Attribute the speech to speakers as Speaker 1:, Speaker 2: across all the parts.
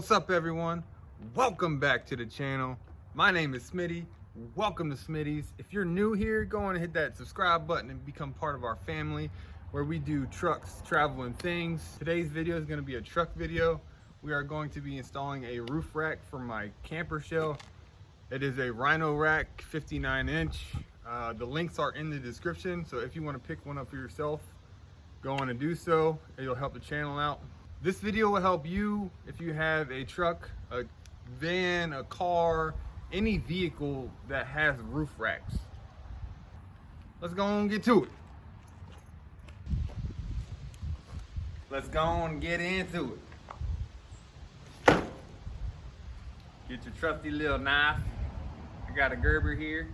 Speaker 1: What's up, everyone? Welcome back to the channel. My name is Smitty. Welcome to Smitheys. If you're new here, go on and hit that subscribe button and become part of our family where we do trucks, travel, and things. Today's video is going to be a truck video. We are going to be installing a roof rack for my CamperShell. It is a Rhino rack, 59-inch. The links are in the description, so if you want to pick one up for yourself, go on and do so. It'll help the channel out. This video will help you if you have a truck, a van, a car, any vehicle that has roof racks. Let's go on and get to it. Let's go on and get into it. Get your trusty little knife. I got a Gerber here.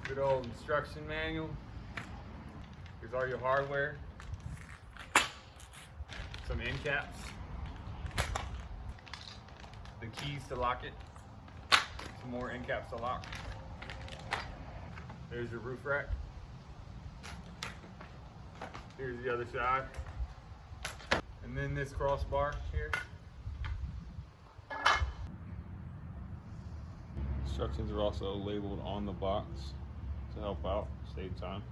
Speaker 1: Good old instruction manual. Here's all your hardware. Some end caps. The keys to lock it. Some more end caps to lock. There's your roof rack. Here's the other side. And then this crossbar here. Instructions are also labeled on the box to help out, save time.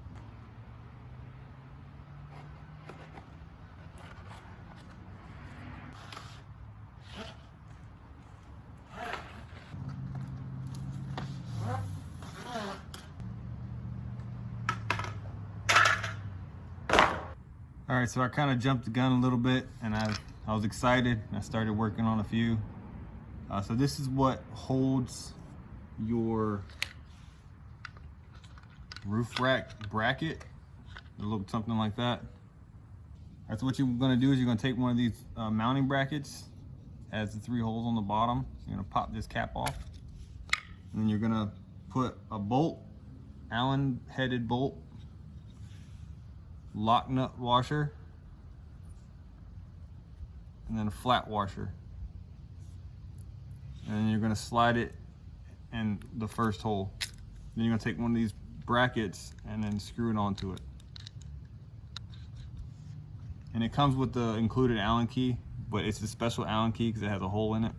Speaker 1: All right, so I kind of jumped the gun a little bit, and I was excited. I started working on a few. So this is what holds your roof rack bracket. It looks something like that. That's what you're gonna do is you're gonna take one of these mounting brackets, has the 3 holes on the bottom. You're gonna pop this cap off, and then you're gonna put a bolt, Allen headed bolt, lock nut washer, and then a flat washer. And then you're gonna slide it in the first hole. Then you're gonna take one of these brackets and then screw it onto it. And it comes with the included Allen key, but it's a special Allen key because it has a hole in it.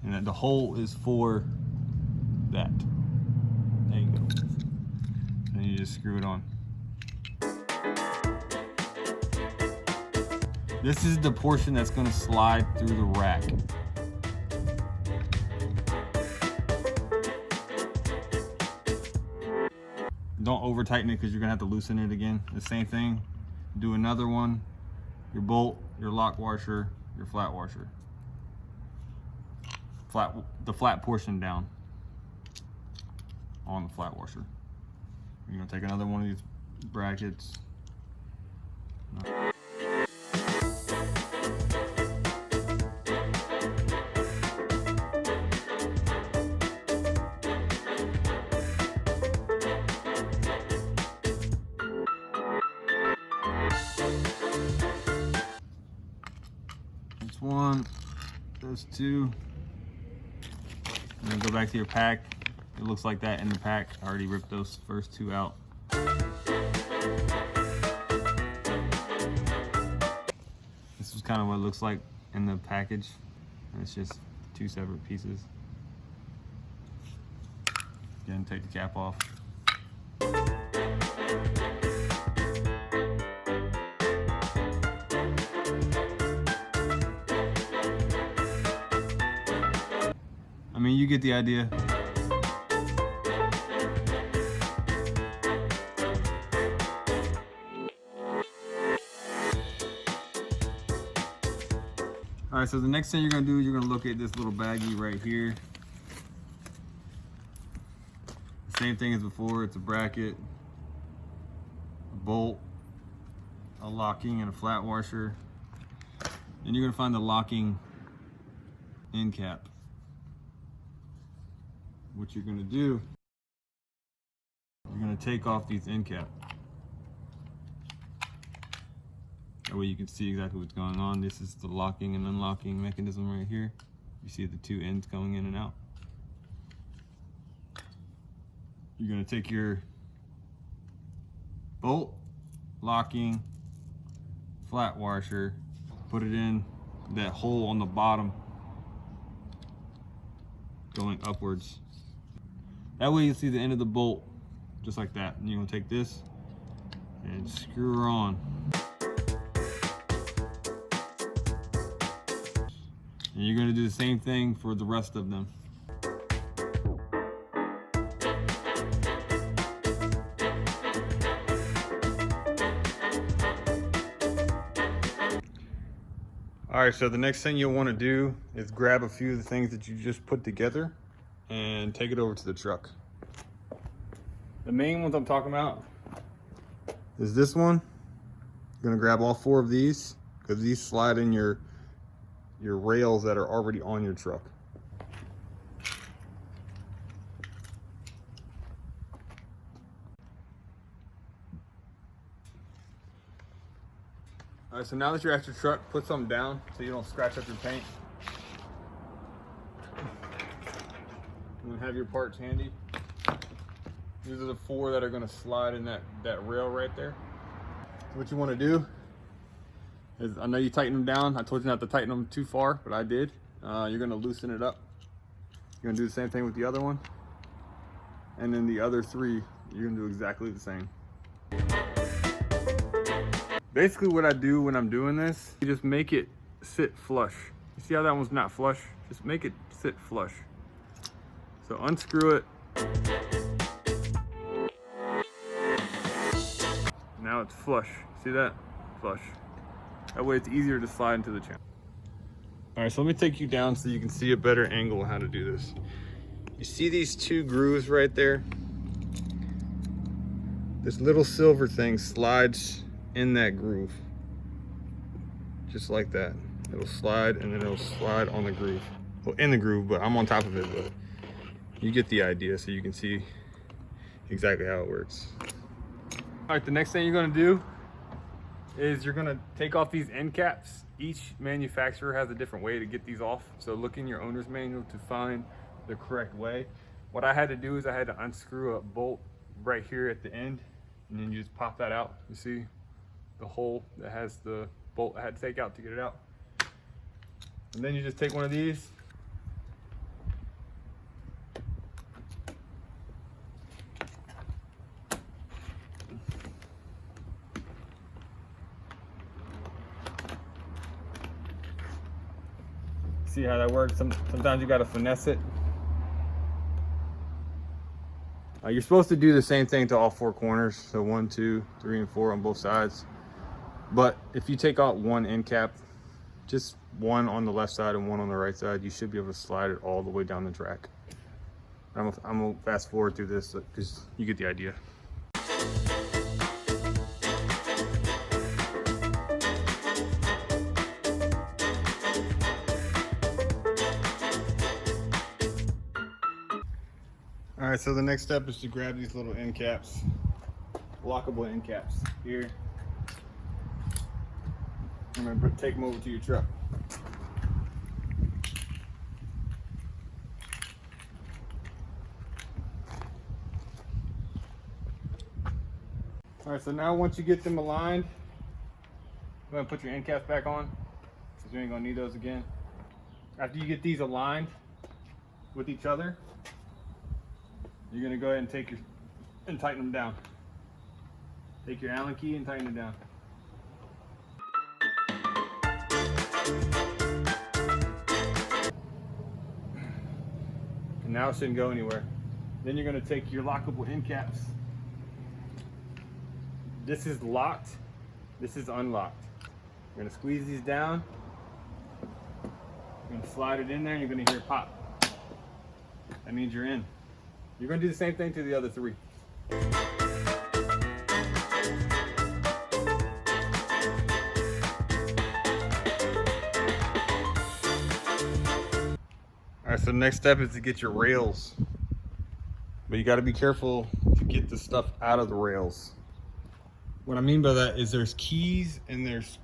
Speaker 1: And then the hole is for that. There you go. And then you just screw it on. This is the portion that's gonna slide through the rack. Don't over tighten it because you're gonna have to loosen it again. The same thing, do another one, your bolt, your lock washer, your flat washer. The flat portion down on the flat washer. You're gonna take another one of these brackets. One, those 2, and then go back to your pack. It looks like that in the pack. I already ripped those first 2 out. This is kind of what it looks like in the package, and it's just 2 separate pieces. Again, take the cap off. I mean, you get the idea. All right, so the next thing you're gonna do is you're gonna look at this little baggie right here. The same thing as before, it's a bracket, a bolt, a locking, and a flat washer. And you're gonna find the locking end cap. What you're gonna do, you're gonna take off these end cap. That way you can see exactly what's going on. This is the locking and unlocking mechanism right here. You see the two ends going in and out. you're gonna take your bolt locking flat washer, put it in that hole on the bottom going upwards. That way you see the end of the bolt just like that. And you're gonna take this and screw her on. And you're gonna do the same thing for the rest of them. All right, so the next thing you'll want to do is grab a few of the things that you just put together and take it over to the truck. The main ones I'm talking about is this one. You're gonna grab all 4 of these because these slide in your rails that are already on your truck. All right, so now that you're at your truck, put something down so you don't scratch up your paint. And have your parts handy. These are the 4 that are gonna slide in that rail right there. So what you wanna do is, I know you tighten them down. I told you not to tighten them too far, but I did. You're gonna loosen it up. You're gonna do the same thing with the other one. And then the other 3, you're gonna do exactly the same. Basically what I do when I'm doing this, you just make it sit flush. You see how that one's not flush? Just make it sit flush. So unscrew it. Now it's flush. See that? Flush. That way it's easier to slide into the channel. All right, so let me take you down so you can see a better angle of how to do this. You see these 2 grooves right there? This little silver thing slides in that groove, just like that. It'll slide and then it'll slide on the groove. Well, in the groove, but I'm on top of it, but you get the idea so you can see exactly how it works. All right, the next thing you're gonna do is you're gonna take off these end caps. Each manufacturer has a different way to get these off, so look in your owner's manual to find the correct way. What I had to do is I had to unscrew a bolt right here at the end, and then you just pop that out. You see the hole that has the bolt I had to take out to get it out. And then you just take one of these, see how that works. Sometimes you gotta finesse it. You're supposed to do the same thing to all 4 corners, so 1, 2, 3, and 4 on both sides. But if you take out one end cap, just one on the left side and one on the right side, you should be able to slide it all the way down the track. I'm gonna fast forward through this because you get the idea. All right, so the next step is to grab these little end caps, lockable end caps here. I'm gonna take them over to your truck. All right, so now once you get them aligned, go ahead and put your end caps back on, because you ain't gonna need those again. After you get these aligned with each other, you're gonna go ahead and tighten them down. Take your Allen key and tighten it down. And now it shouldn't go anywhere. Then you're gonna take your lockable end caps. This is locked, this is unlocked. You're gonna squeeze these down. You're gonna slide it in there and you're gonna hear it pop. That means you're in. You're gonna do the same thing to the other 3. All right, so the next step is to get your rails. But you gotta be careful to get the stuff out of the rails. What I mean by that is there's keys and there's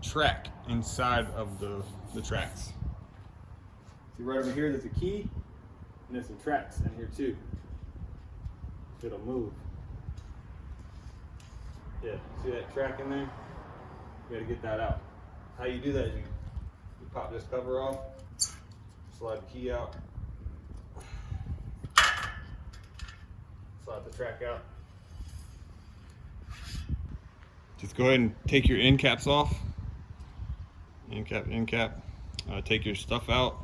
Speaker 1: track inside of the tracks. See right over here, there's a key and there's some tracks in here too. it'll move. Yeah, see that track in there? You gotta get that out. How you do that is you pop this cover off, slide the key out, slide the track out. Just go ahead and take your end caps off. End cap. Take your stuff out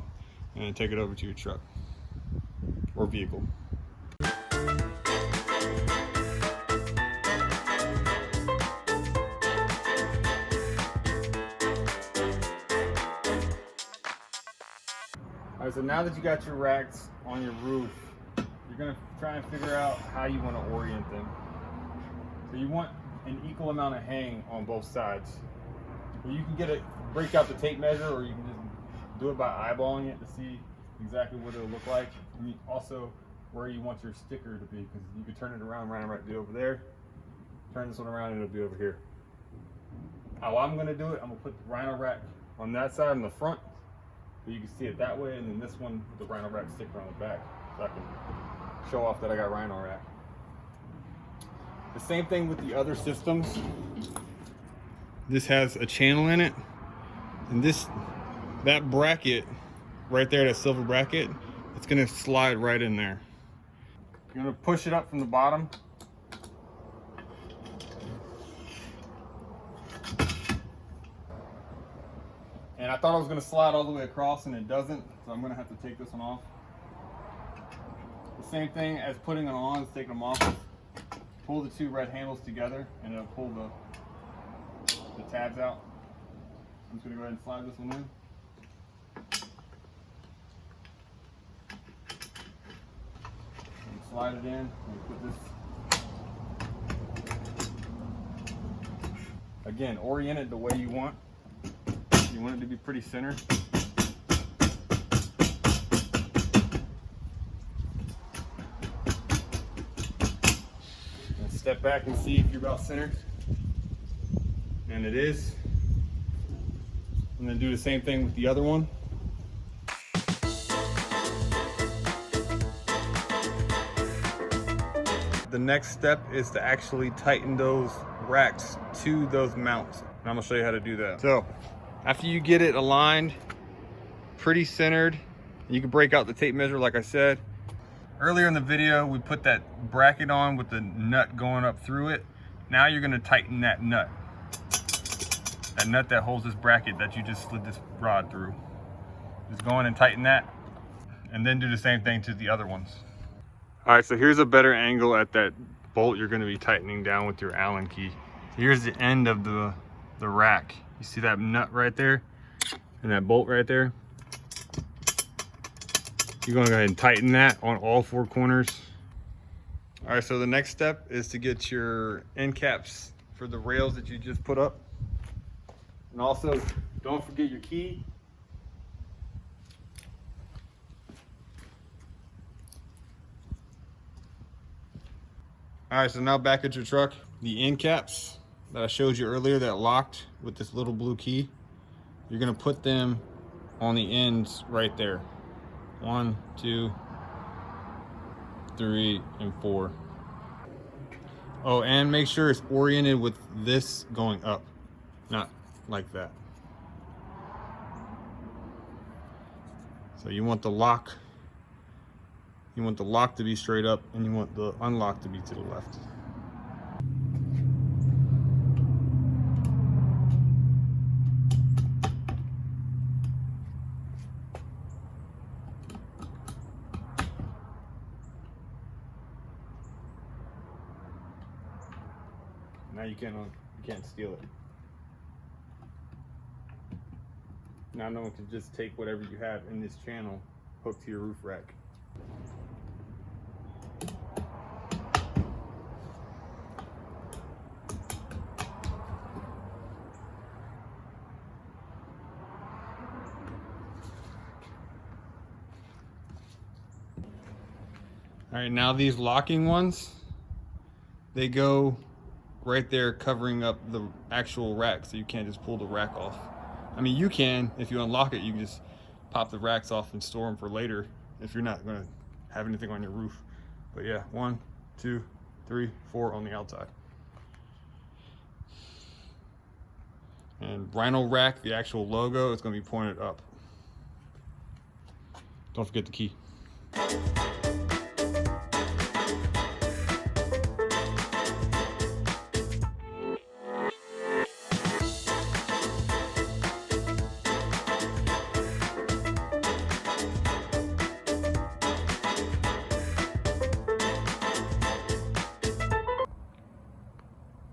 Speaker 1: and take it over to your truck or vehicle. All right, so now that you got your racks on your roof, you're gonna try and figure out how you want to orient them. So you want an equal amount of hang on both sides. So you can break out the tape measure, or you can just do it by eyeballing it to see exactly what it'll look like. And also where you want your sticker to be, because you can turn it around, Rhino rack be over there. Turn this one around and it'll be over here. How I'm gonna do it, I'm gonna put the Rhino rack on that side in the front, so you can see it that way, and then this one with the Rhino rack sticker on the back, so I can show off that I got Rhino rack. The same thing with the other systems. This has a channel in it, and that bracket right there, that silver bracket, it's gonna slide right in there. You're gonna push it up from the bottom. And I thought I was gonna slide all the way across, and it doesn't, so I'm gonna have to take this one off. The same thing as putting it on is taking them off. Pull the two red handles together, and it'll pull the tabs out. I'm just gonna go ahead and slide this one in. And slide it in, and put this. Again, orient it the way you want. You want it to be pretty centered. And step back and see if you're about centered. And it is. And then do the same thing with the other one. The next step is to actually tighten those racks to those mounts. And I'm gonna show you how to do that. So, after you get it aligned, pretty centered, you can break out the tape measure like I said. Earlier in the video, we put that bracket on with the nut going up through it. Now you're gonna tighten that nut. That nut that holds this bracket that you just slid this rod through. Just go in and tighten that, and then do the same thing to the other ones. All right, so here's a better angle at that bolt you're gonna be tightening down with your Allen key. Here's the end of the rack. You see that nut right there and that bolt right there? You're gonna go ahead and tighten that on all four corners. All right, so the next step is to get your end caps for the rails that you just put up. And also, don't forget your key. All right, so now back at your truck, the end caps that I showed you earlier that locked with this little blue key, you're gonna put them on the ends right there. 1, 2, 3, and 4. Oh, and make sure it's oriented with this going up, not like that. So you want the lock to be straight up, and you want the unlock to be to the left. Now you can't steal it. Now no one can just take whatever you have in this channel, hook to your roof rack. All right, now these locking ones, they go right there covering up the actual rack, so you can't just pull the rack off. I mean, you can, if you unlock it, you can just pop the racks off and store them for later if you're not gonna have anything on your roof. But yeah, 1, 2, 3, 4 on the outside. And Rhino rack, the actual logo, is going to be pointed up. Don't forget the key.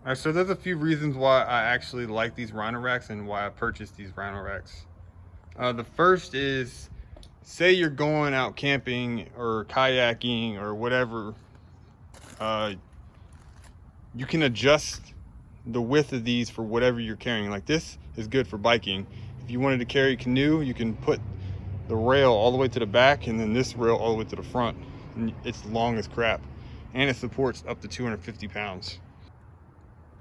Speaker 1: Alright, so there's a few reasons why I actually like these Rhino racks and why I purchased these Rhino racks. The first is, say you're going out camping or kayaking or whatever, you can adjust the width of these for whatever you're carrying. Like this is good for biking. If you wanted to carry a canoe, you can put the rail all the way to the back and then this rail all the way to the front. And it's long as crap. And it supports up to 250 pounds.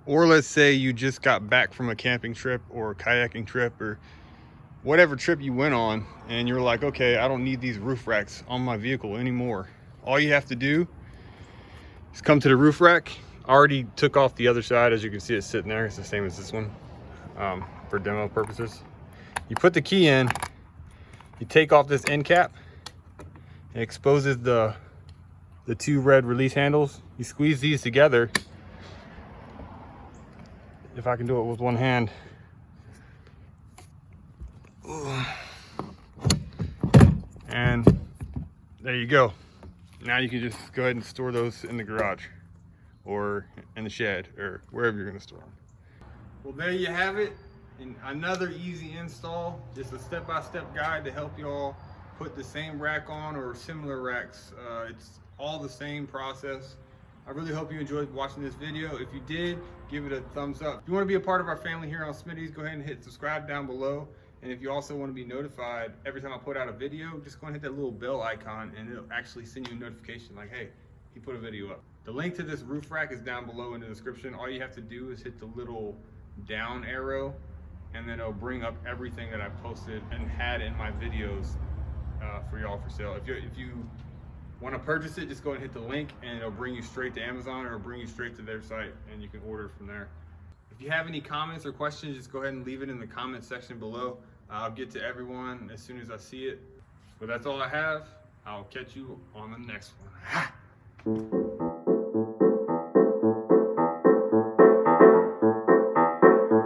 Speaker 1: Or let's say you just got back from a camping trip or a kayaking trip or whatever trip you went on, and you're like, okay, I don't need these roof racks on my vehicle anymore. All you have to do is come to the roof rack. I already took off the other side. As you can see, it's sitting there. It's the same as this one for demo purposes. You put the key in, you take off this end cap. It exposes the 2 red release handles. You squeeze these together. If I can do it with one hand. And there you go. Now you can just go ahead and store those in the garage or in the shed or wherever you're going to store them. Well, there you have it. And another easy install, just a step-by-step guide to help you all put the same rack on or similar racks. It's all the same process. I really hope you enjoyed watching this video. If you did, give it a thumbs up. If you want to be a part of our family here on Smitheys, go ahead and hit subscribe down below. And if you also want to be notified every time I put out a video, just go and hit that little bell icon and it'll actually send you a notification like, hey, he put a video up. The link to this roof rack is down below in the description. All you have to do is hit the little down arrow and then it'll bring up everything that I posted and had in my videos for y'all for sale. If you want to purchase it, just go and hit the link and it'll bring you straight to Amazon or bring you straight to their site and you can order from there. If you have any comments or questions, just go ahead and leave it in the comment section below. I'll get to everyone as soon as I see it. But that's all I have. I'll catch you on the next one.